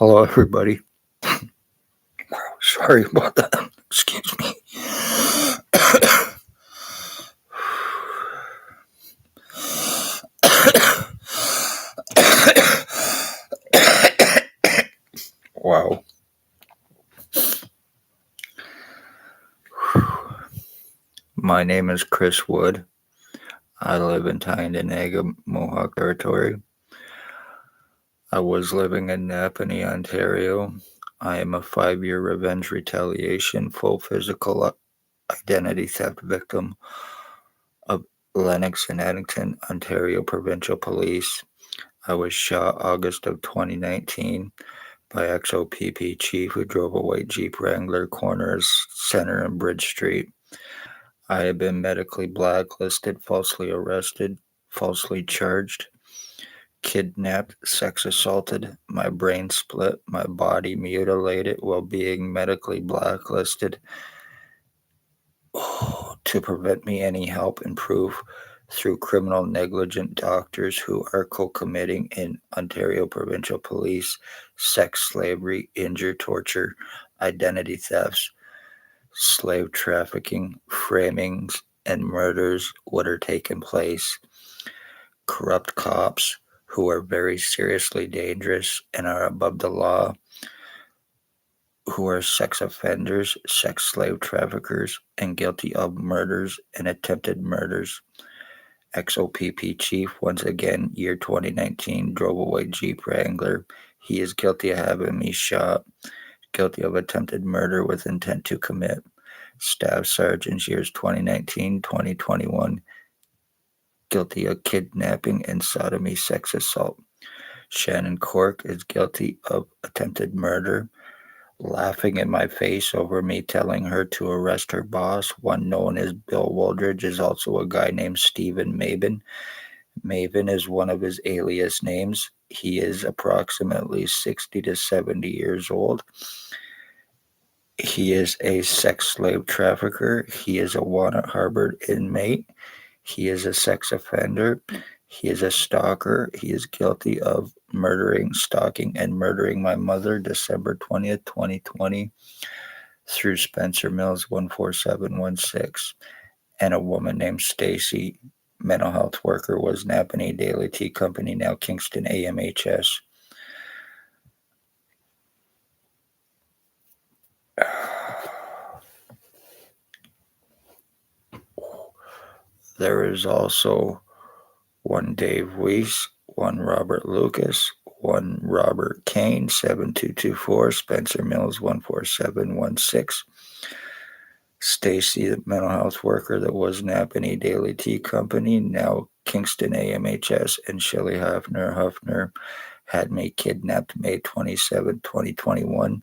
Hello, everybody. Sorry about that. Excuse me. Wow. My name is Chris Wood. I live in Tyendinaga, Mohawk Territory. I was living in Napanee, Ontario. I am a 5-year revenge retaliation full physical identity theft victim of Lennox and Addington, Ontario provincial police. I was shot August of 2019 by ex-O.P.P chief who drove a white Jeep Wrangler corners Center and Bridge Street. I have been medically blacklisted, falsely arrested, falsely charged, kidnapped, sex assaulted, my brain split, my body mutilated while being medically blacklisted to prevent me any help and proof through criminal negligent doctors who are co-committing in Ontario Provincial Police sex slavery, injury, torture, identity thefts, slave trafficking, framings, and murders what are taking place. Corrupt cops who are very seriously dangerous and are above the law, who are sex offenders, sex slave traffickers, and guilty of murders and attempted murders. Ex-O.P.P chief, once again, year 2019, drove a white Jeep Wrangler. He is guilty of having me shot, guilty of attempted murder with intent to commit. Staff Sergeants, years 2019, 2021, guilty of kidnapping and sodomy sex assault. Shannon Cork is guilty of attempted murder, laughing in my face over me telling her to arrest her boss. One known as Bill Woldridge is also a guy named Stephen Maven. Maven is one of his alias names. He is approximately 60 to 70 years old. He is a sex slave trafficker. He is a Walnut Harbor inmate. He is a sex offender. He is a stalker. He is guilty of murdering, stalking, and murdering my mother December 20th, 2020 through Spencer Mills 14716. And a woman named Stacy, mental health worker, was Napanee Daily Tea Company, now Kingston AMHS. There is also one Dave Weiss, one Robert Lucas, one Robert Kane, 7224, Spencer Mills, 14716. Stacy, the mental health worker that was Napanee Daily Tea Company, now Kingston AMHS, and Shelley Huffner had me kidnapped May 27, 2021,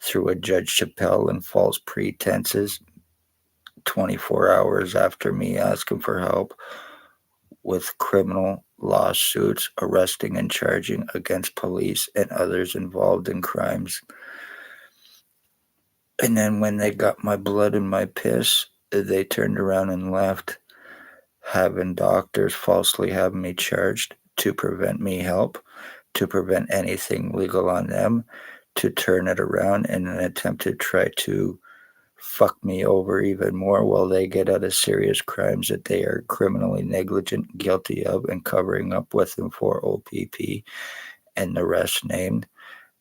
through a Judge Chappelle and false pretenses, 24 hours after me asking for help with criminal lawsuits, arresting and charging against police and others involved in crimes. And then when they got my blood and my piss, they turned around and left, having doctors falsely having me charged to prevent me help, to prevent anything legal on them, to turn it around in an attempt to try to fuck me over even more while they get out of serious crimes that they are criminally negligent, guilty of, and covering up with them for O.P.P. and the rest named.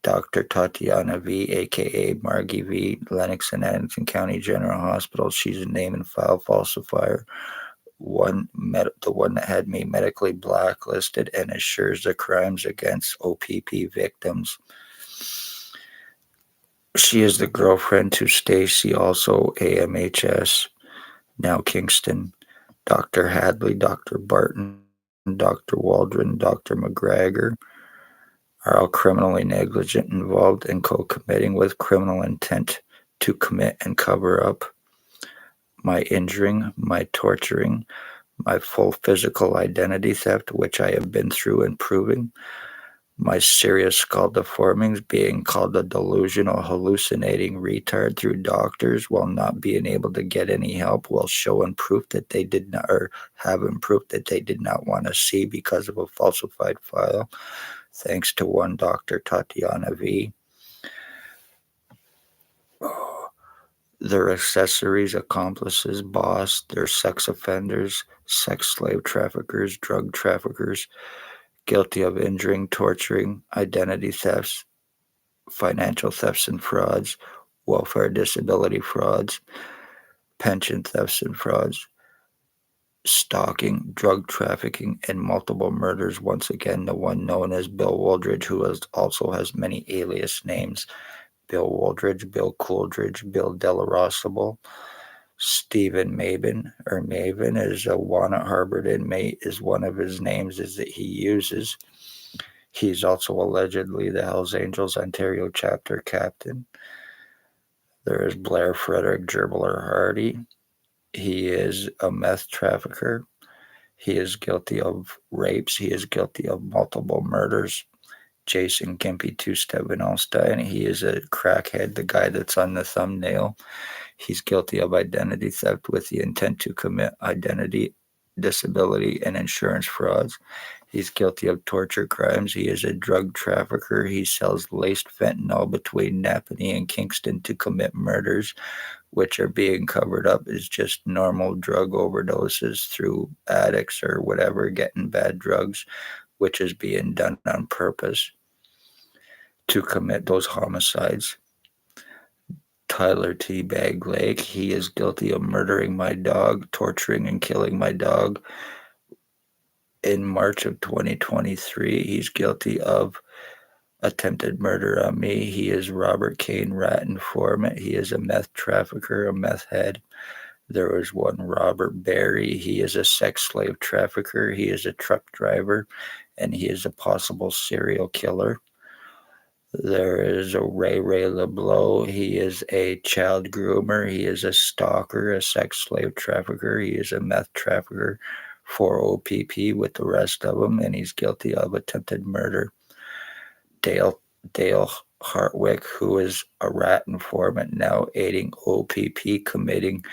Dr. Tatiana V., a.k.a. Margie V., Lennox and Addington County General Hospital. She's a name and file falsifier. The one that had me medically blacklisted and assures the crimes against O.P.P. victims. She is the girlfriend to Stacy, also AMHS, now Kingston. Dr. Hadley, Dr. Barton, Dr. Waldron, Dr. McGregor are all criminally negligent, involved in co-committing with criminal intent to commit and cover up my injuring, my torturing, my full physical identity theft, which I have been through and proving, my serious skull deformings, being called a delusional hallucinating retard through doctors while not being able to get any help, while showing proof that they did not, or having proof that they did not want to see because of a falsified file, thanks to one Dr. Tatiana V. Their accessories, accomplices, boss, they're sex offenders, sex slave traffickers, drug traffickers, guilty of injuring, torturing, identity thefts, financial thefts and frauds, welfare disability frauds, pension thefts and frauds, stalking, drug trafficking, and multiple murders. Once again, the one known as Bill Wooldridge, who also has many alias names: Bill Wooldridge, Bill Cooldridge, Bill Delarosable, Stephen Maven is a Wanna Harbored inmate, is one of his names is that he uses. He's also allegedly the Hells Angels Ontario chapter captain. There is Blair Frederick Gerbler Hardy. He is a meth trafficker. He is guilty of rapes. He is guilty of multiple murders. Jason Gimpy Two-Step Vanalstine. He is a crackhead, the guy that's on the thumbnail. He's guilty of identity theft with the intent to commit identity, disability, and insurance frauds. He's guilty of torture crimes. He is a drug trafficker. He sells laced fentanyl between Napanee and Kingston to commit murders, which are being covered up as just normal drug overdoses through addicts or whatever getting bad drugs, which is being done on purpose to commit those homicides. Tyler T. Bag Lake, he is guilty of murdering my dog, torturing and killing my dog. In March of 2023, he's guilty of attempted murder on me. He is Robert Kane Rat Informant. He is a meth trafficker, a meth head. There was one Robert Berry. He is a sex slave trafficker. He is a truck driver, and he is a possible serial killer. There is a Ray LeBlanc. He is a child groomer. He is a stalker, a sex slave trafficker. He is a meth trafficker for O.P.P. with the rest of them, and he's guilty of attempted murder. Dale Hartwick, who is a rat informant, now aiding O.P.P. committing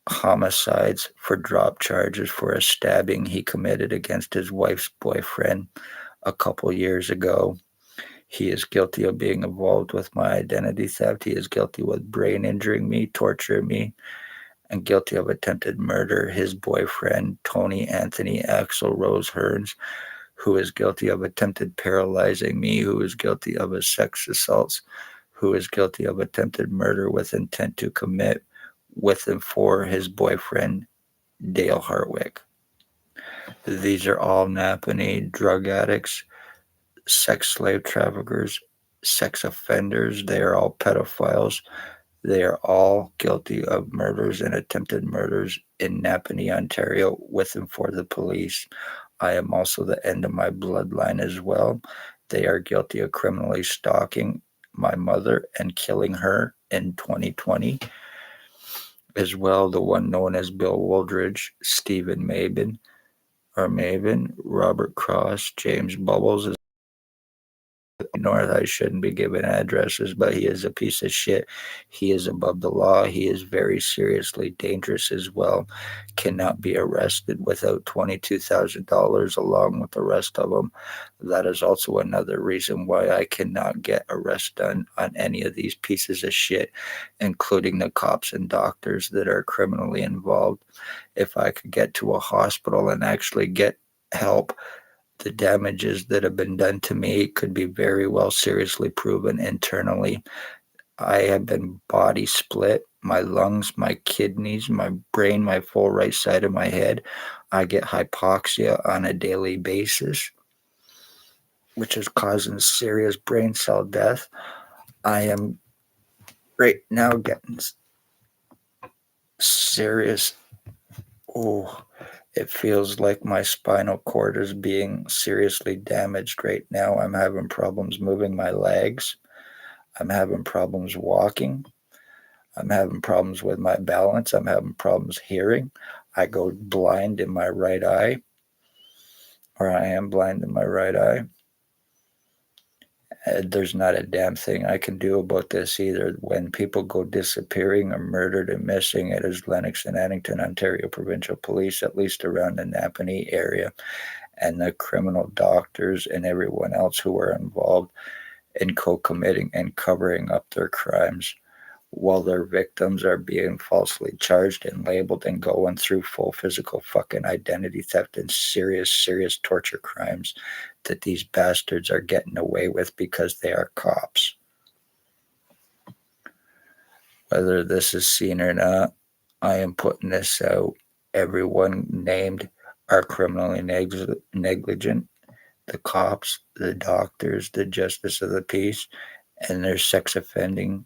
homicides for drop charges for a stabbing he committed against his wife's boyfriend a couple years ago. He is guilty of being involved with my identity theft. He is guilty with brain injuring me, torturing me, and guilty of attempted murder. His boyfriend, Tony Anthony Axel Rose Hearns, who is guilty of attempted paralyzing me, who is guilty of a sex assault, who is guilty of attempted murder with intent to commit with and for his boyfriend, Dale Hartwick. These are all Napanee drug addicts, sex slave traffickers, sex offenders. They are all pedophiles. They are all guilty of murders and attempted murders in Napanee, Ontario, with and for the police. I am also the end of my bloodline as well. They are guilty of criminally stalking my mother and killing her in 2020. As well, the one known as Bill Wooldridge, Stephen Maven, Robert Cross, James Bubbles, North. I shouldn't be giving addresses, but he is a piece of shit. He is above the law. He is very seriously dangerous as well. Cannot be arrested without $22,000 along with the rest of them. That is also another reason why I cannot get arrest done on any of these pieces of shit, including the cops and doctors that are criminally involved. If I could get to a hospital and actually get help, the damages that have been done to me could be very well seriously proven internally. I have been body split, my lungs, my kidneys, my brain, my full right side of my head. I get hypoxia on a daily basis, which is causing serious brain cell death. I am right now getting serious. It feels like my spinal cord is being seriously damaged right now. I'm having problems moving my legs. I'm having problems walking. I'm having problems with my balance. I'm having problems hearing. I go blind in my right eye, or I am blind in my right eye. There's not a damn thing I can do about this either. When people go disappearing or murdered and missing, it is Lennox and Addington, Ontario Provincial Police, at least around the Napanee area. and the criminal doctors and everyone else who were involved in co-committing and covering up their crimes, while their victims are being falsely charged and labeled and going through full physical fucking identity theft and serious torture crimes that these bastards are getting away with because they are cops. Whether this is seen or not, I am putting this out. Everyone named are criminally negligent. The cops, the doctors, the justice of the peace, and their sex offending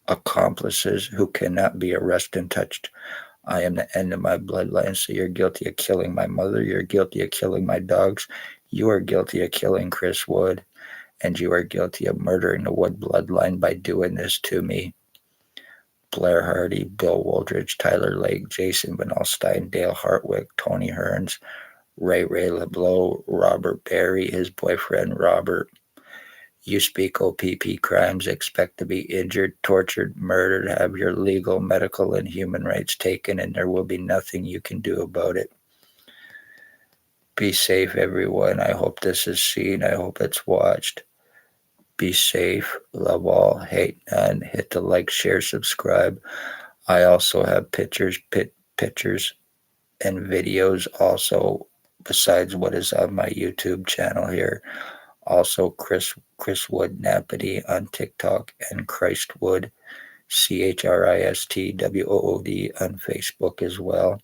accomplices who cannot be arrested and touched. I am the end of my bloodline, so you're guilty of killing my mother, you're guilty of killing my dogs, you are guilty of killing Chris Wood, and you are guilty of murdering the Wood bloodline by doing this to me. Blair Hardy, Bill Woldridge, Tyler Lake, Jason Vanalstine, Dale Hartwick, Tony Hearns, Ray LeBlanc, Robert Barry, his boyfriend Robert. You speak O.P.P. crimes, expect to be injured, tortured, murdered, have your legal, medical, and human rights taken, and there will be nothing you can do about it. Be safe, everyone. I hope this is seen. I hope it's watched. Be safe. Love all. Hate none. Hit the like, share, subscribe. I also have pictures and videos also besides what is on my YouTube channel here. Also, Chris Wood Napity on TikTok and Christ Wood, ChristWood on Facebook as well,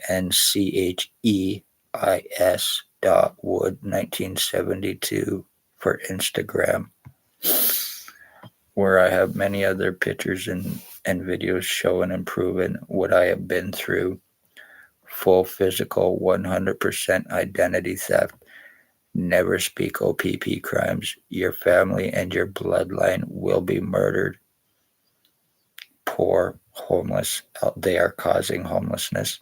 and CHEIS.Wood 1972 for Instagram, where I have many other pictures and videos showing and proving what I have been through. Full physical 100% identity theft. Never speak O.P.P. crimes. Your family and your bloodline will be murdered. Poor, homeless, they are causing homelessness.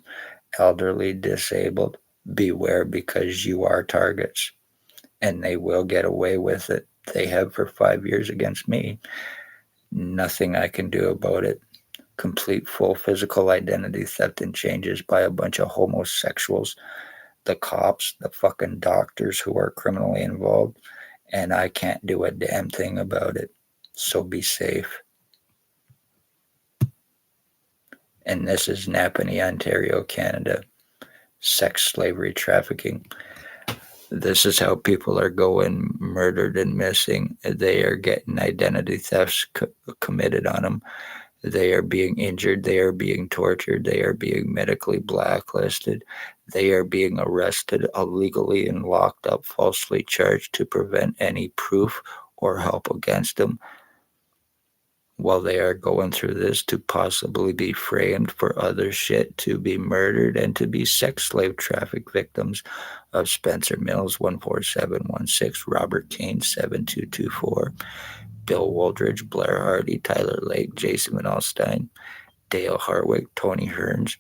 Elderly, disabled, beware because you are targets. And they will get away with it. They have for 5 years against me. Nothing I can do about it. Complete full physical identity theft and changes by a bunch of homosexuals, the cops, the fucking doctors who are criminally involved, and I can't do a damn thing about it. So be safe. And this is Napanee, Ontario, Canada. Sex, slavery, trafficking. This is how people are going murdered and missing. They are getting identity thefts committed on them. They are being injured. They are being tortured. They are being medically blacklisted. They are being arrested illegally and locked up, falsely charged to prevent any proof or help against them while they are going through this, to possibly be framed for other shit, to be murdered, and to be sex slave traffic victims of Spencer Mills 14716, Robert Kane 7224, Bill Woldridge, Blair Hardy, Tyler Lake, Jason Vanalstine, Dale Hartwick, Tony Hearns,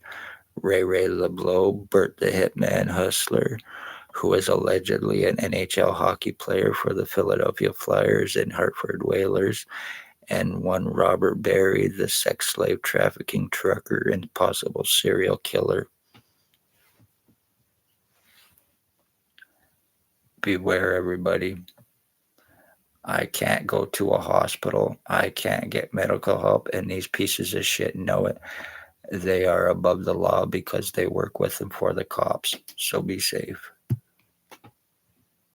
Ray LeBlanc, Bert the Hitman Hustler, who is allegedly an NHL hockey player for the Philadelphia Flyers and Hartford Whalers, and one Robert Barry, the sex slave trafficking trucker and possible serial killer. Beware, everybody. I can't go to a hospital. I can't get medical help, and these pieces of shit know it. They are above the law because they work with and for the cops. So be safe.